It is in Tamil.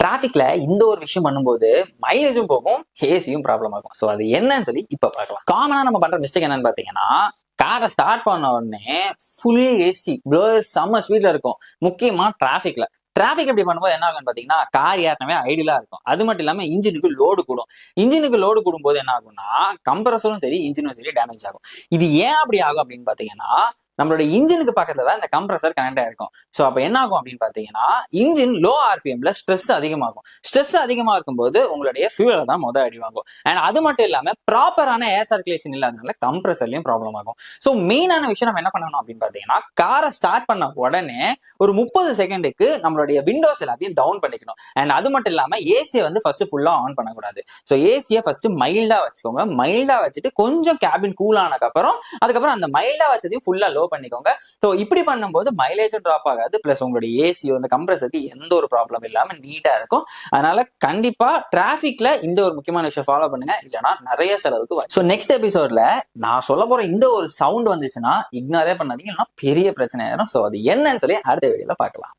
டிராபிக்ல இந்த ஒரு விஷயம் பண்ணும்போது மைலேஜும் போகும், ஏசியும் ப்ராப்ளம் ஆகும். ஸோ அது என்னன்னு சொல்லி இப்ப பார்க்கலாம். காமனா நம்ம பண்ற மிஸ்டேக் என்னன்னு பாத்தீங்கன்னா, காரை ஸ்டார்ட் பண்ண உடனே ஃபுல் ஏசி செம்ம ஸ்பீட்ல இருக்கும். முக்கியமா டிராபிக்ல எப்படி பண்ணும்போது என்ன ஆகும்னு பாத்தீங்கன்னா, கார் ஏற்கனவே ஐடியலா இருக்கும். அது மட்டும் இல்லாம இன்ஜினுக்கு லோடு கூடும். இன்ஜினுக்கு லோடு கூடும் போது என்ன ஆகும்னா, கம்ப்ரஸரும் சரி இன்ஜினும் சரி டேமேஜ் ஆகும். இது ஏன் அப்படி ஆகும் அப்படின்னு பாத்தீங்கன்னா, நம்மளோட இன்ஜினுக்கு பக்கத்துல தான் இந்த கம்ப்ரஸர் கனெக்ட் ஆயிருக்கும். ஸோ அப்ப என்ன ஆகும் அப்படின்னு பாத்தீங்கன்னா, இன்ஜின் லோ ஆர்பிஎம்ல ஸ்ட்ரெஸ் அதிகமாகும். ஸ்ட்ரெஸ் அதிகமா இருக்கும்போது உங்களுடைய ஃபியூல தான் அடி வாங்கும். அண்ட் அது மட்டும் இல்லாம ப்ராப்பரான ஏர் சர்க்குலேஷன் இல்லாதனால கம்ப்ரஸர்லயும் ப்ராப்ளம் ஆகும். ஸோ மெயினான விஷயம் நம்ம என்ன பண்ணணும் அப்படின்னு பாத்தீங்கன்னா, காரை ஸ்டார்ட் பண்ண உடனே ஒரு 30 செகண்டுக்கு நம்மளுடைய விண்டோஸ் எல்லாத்தையும் டவுன் பண்ணிக்கணும். அண்ட் அது மட்டும் இல்லாம ஏசியை வந்து ஃபர்ஸ்ட் ஃபுல்லா ஆன் பண்ணக்கூடாது. ஸோ ஏசியை ஃபர்ஸ்ட் மைல்டா வச்சுக்கோங்க. மைல்டா வச்சுட்டு கொஞ்சம் கேபின் கூல் ஆனதுக்கப்புறம் அதுக்கப்புறம் அந்த மைல்டா வச்சதையும் ஃபுல்லா லோ பண்ணிக்கோங்க. ஸோ இப்படி பண்ணும்போது மைலேஜும் ட்ராப் ஆகாது, பிளஸ் உங்களுடைய ஏசியோ இந்த கம்ப்ரஸருக்கு எந்த ஒரு ப்ராப்ளம் இல்லாம நீட்டா இருக்கும். அதனால கண்டிப்பா டிராபிக்ல இந்த ஒரு முக்கியமான விஷயம் ஃபாலோ பண்ணுங்க, இல்லைன்னா நிறைய செலவுக்கு வரும். ஸோ நெக்ஸ்ட் எபிசோட்ல நான் சொல்ல போற இந்த ஒரு சவுண்ட் வந்துச்சுன்னா இக்னோரே பண்ணாதீங்க, இல்லைன்னா பெரிய பிரச்சனை ஆயிடும். ஸோ அது என்னன்னு சொல்லி அடுத்த வீடியோல பார்க்கலாம்.